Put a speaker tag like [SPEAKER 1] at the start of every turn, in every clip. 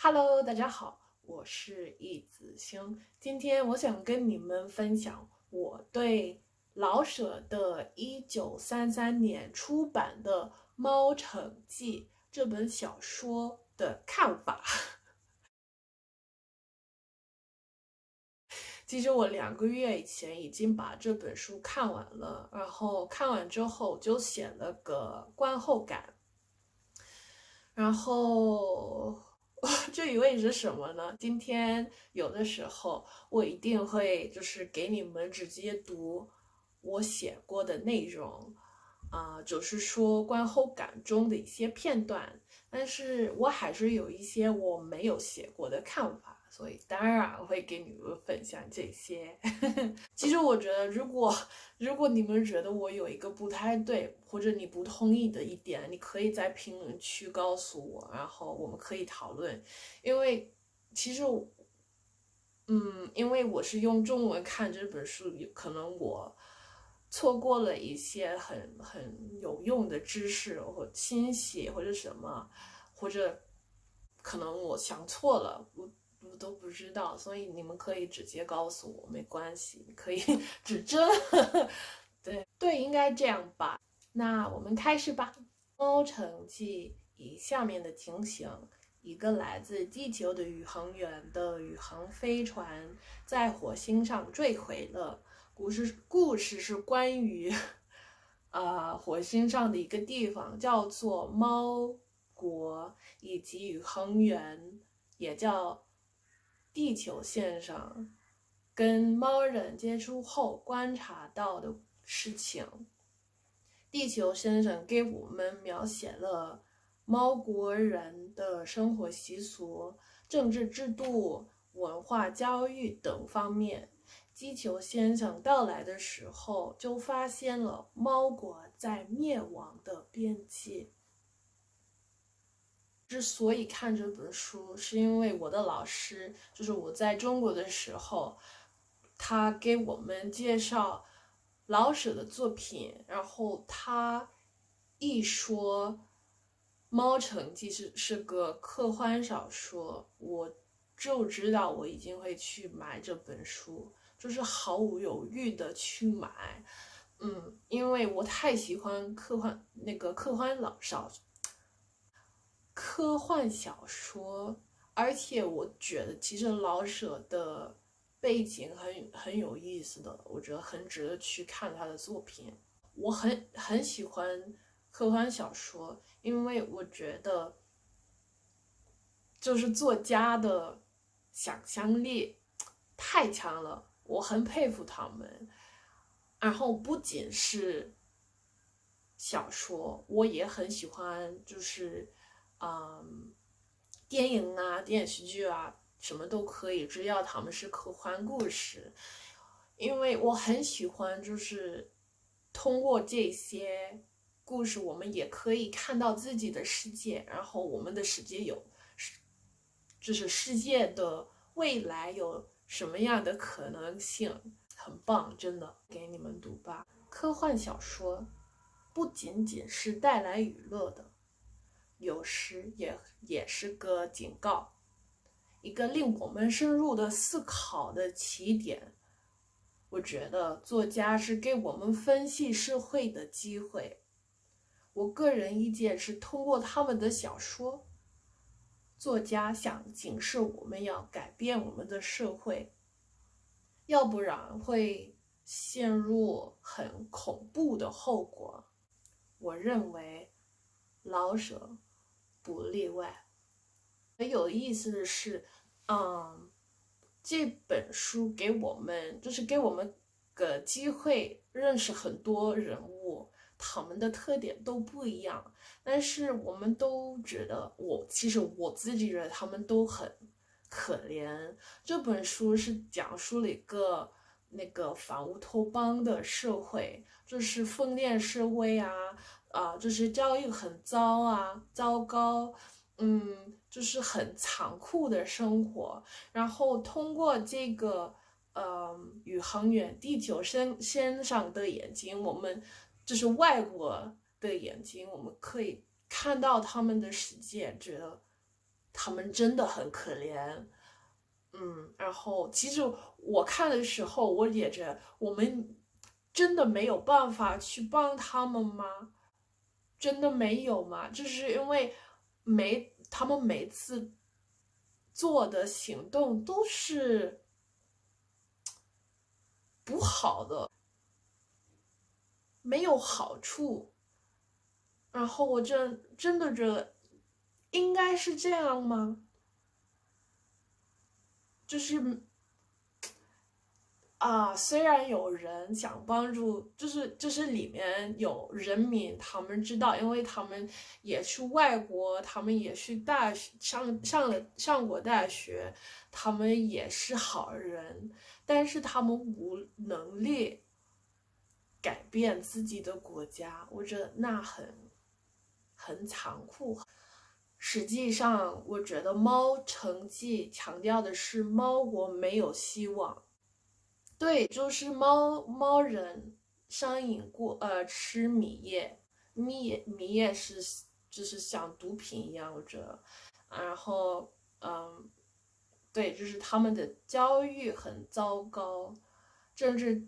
[SPEAKER 1] Hello，大家好，我是易子星。今天我想跟你们分享我对老舍的1933年出版的《猫城记》这本小说的看法。其实我2个月以前已经把这本书看完了，然后看完之后就写了个观后感。然后这意味着什么呢？今天有的时候我一定会就是给你们直接读我写过的内容，就是说观后感中的一些片段，但是我还是有一些我没有写过的看法，所以当然会给你们分享这些。其实我觉得，如果你们觉得我有一个不太对，或者你不同意的一点，你可以在评论区告诉我，然后我们可以讨论。因为其实因为我是用中文看这本书，可能我错过了一些很有用的知识或信息或者什么，或者可能我想错了，我都不知道，所以你们可以直接告诉我，没关系，可以指正。对，应该这样吧。那我们开始吧。猫城记以下面的情形：一个来自地球的宇航员的宇航飞船在火星上坠毁了。故事是关于火星上的一个地方叫做猫国，以及宇航员也叫地球先生跟猫人接触后观察到的事情。地球先生给我们描写了猫国人的生活习俗、政治制度、文化教育等方面。地球先生到来的时候，就发现了猫国在灭亡的边界。之所以看这本书，是因为我的老师，就是我在中国的时候，他给我们介绍老舍的作品，然后他一说《猫城记》是个科幻小说，我就知道我一定会去买这本书，就是毫无犹豫的去买。因为我太喜欢科幻小说，而且我觉得其实老舍的背景很有意思的，我觉得很值得去看他的作品。我很喜欢科幻小说，因为我觉得就是作家的想象力太强了，我很佩服他们。然后不仅是小说，我也很喜欢，就是电影啊、电视剧啊，什么都可以，只要他们是科幻故事。因为我很喜欢，就是通过这些故事，我们也可以看到自己的世界，然后我们的世界就是世界的未来有什么样的可能性，很棒，真的，给你们读吧。科幻小说不仅仅是带来娱乐的，有时也是个警告，一个令我们深入的思考的起点。我觉得作家是给我们分析社会的机会。我个人意见是，通过他们的小说，作家想警示我们要改变我们的社会，要不然会陷入很恐怖的后果。我认为老舍不例外。很有意思的是，这本书给我们个机会认识很多人物，他们的特点都不一样，但是我们都觉得其实我自己觉得他们都很可怜。这本书是讲述了一个那个反乌托邦的社会，就是封建社会就是教育很糟糕，就是很残酷的生活。然后通过这个宇航员地球先生的眼睛，我们就是外国的眼睛，我们可以看到他们的世界，觉得他们真的很可怜。然后其实我看的时候，我也觉得我们真的没有办法去帮他们吗？真的没有吗？就是因为他们每次做的行动都是不好的，没有好处。然后我真的觉得应该是这样吗？就是虽然有人想帮助，就是里面有人民，他们知道，因为他们也去外国，他们也去大学上过大学，他们也是好人，但是他们无能力改变自己的国家，我觉得那很残酷。实际上，我觉得《猫城记》强调的是猫国没有希望。对，就是猫人上瘾过，吃米叶，米叶是就是像毒品一样，我觉得，然后对，就是他们的教育很糟糕，政治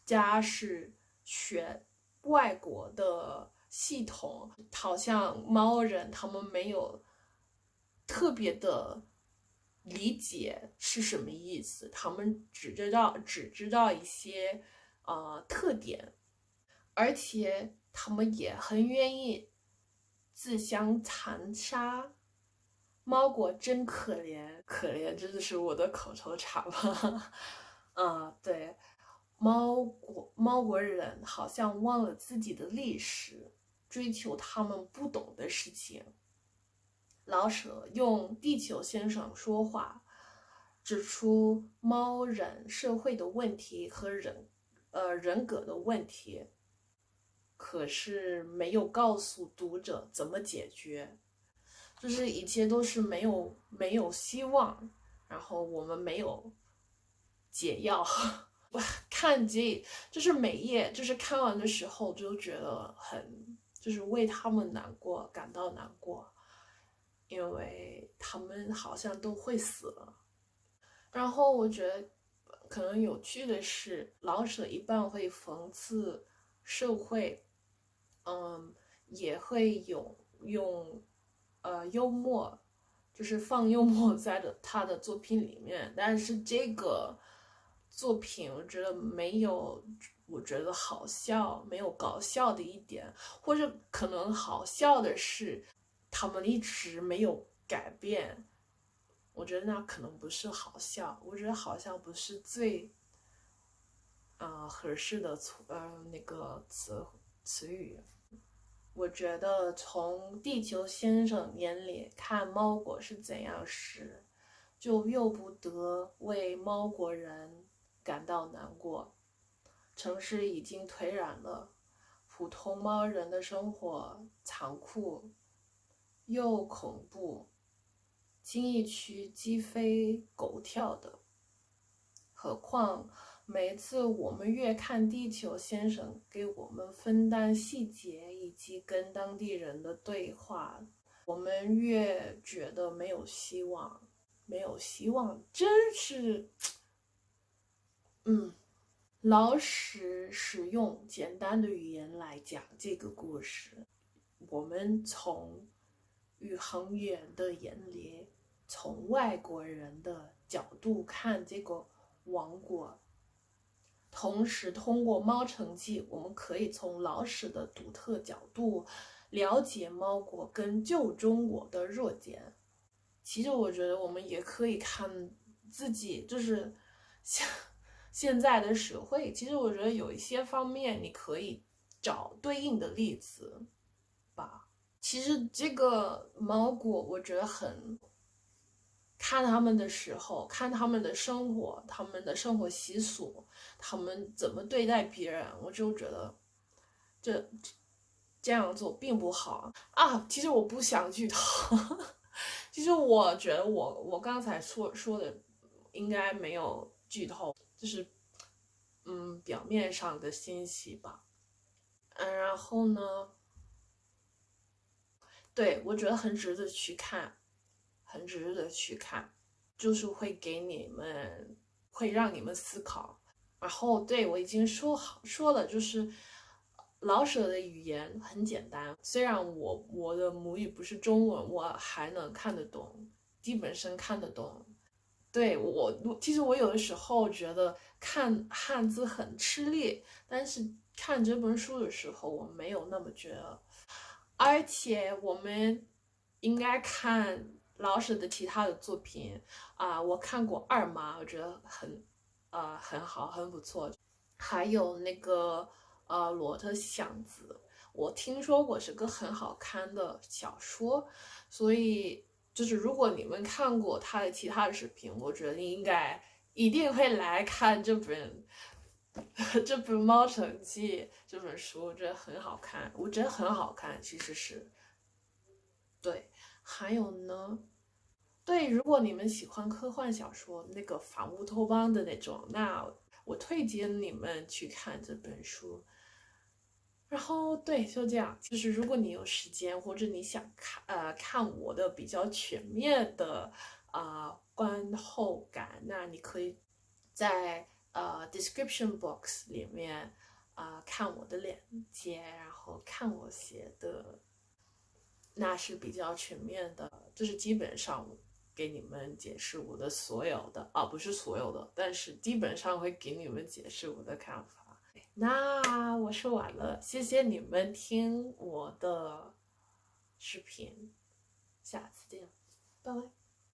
[SPEAKER 1] 家是学外国的系统，好像猫人他们没有特别的理解是什么意思，他们只知道一些特点，而且他们也很愿意自相残杀。猫国真可怜，可怜真的是我的口头禅吧？对，猫国人好像忘了自己的历史，追求他们不懂的事情。老舍用地球先生说话，指出猫人社会的问题和人格的问题，可是没有告诉读者怎么解决，就是一切都是没有希望，然后我们没有解药。看这就是每页，就是看完的时候就觉得就是为他们难过，感到难过，因为他们好像都会死了。然后我觉得可能有趣的是，老舍一般会讽刺社会，也会用幽默，就是放幽默在他的作品里面，但是这个作品我觉得没有，我觉得好笑，没有搞笑的一点，或者可能好笑的是他们一直没有改变。我觉得那可能不是好笑，我觉得好像不是最合适的那个词语。我觉得从地球先生眼里看猫国是怎样时，就又不得为猫国人感到难过。城市已经颓然了，普通猫人的生活残酷又恐怖，经义区鸡飞狗跳的。何况每次我们越看地球先生给我们分担细节以及跟当地人的对话，我们越觉得没有希望，没有希望，真是，老史使用简单的语言来讲这个故事，我们从宇航员的眼里，从外国人的角度看这个王国，同时通过《猫城记》，我们可以从老史的独特角度了解猫国跟旧中国的弱点。其实我觉得我们也可以看自己，就是现在的社会，其实我觉得有一些方面你可以找对应的例子吧。其实这个猫国，我觉得看他们的时候，看他们的生活，他们的生活习俗，他们怎么对待别人，我就觉得这样做并不好啊。其实我不想剧透，其实我觉得我刚才说的应该没有剧透，就是表面上的信息吧。然后呢，对，我觉得很值得去看，很值得去看，就是会让你们思考。然后对我已经说了，就是老舍的语言很简单，虽然我的母语不是中文，我还能看得懂，基本上看得懂。对其实我有的时候觉得看汉字很吃力，但是看这本书的时候我没有那么觉得。而且我们应该看老舍的其他的作品我看过《二妈》，我觉得很好，很不错。还有那个《罗特祥子》，我听说过是个很好看的小说，所以就是如果你们看过他的其他的视频，我觉得你一定会来看这本《猫城记》这本书，我觉得很好看，我觉得很好看，其实是对。还有呢，对，如果你们喜欢科幻小说，那个反乌托邦的那种，那我推荐你们去看这本书。然后对，就这样。就是如果你有时间，或者你想看我的比较全面的观后感，那你可以在description box 里面看我的链接，然后看我写的，那是比较全面的，就是基本上给你们解释我的所有的不是所有的，但是基本上会给你们解释我的看法。那我说完了，谢谢你们听我的视频，下次见，拜拜。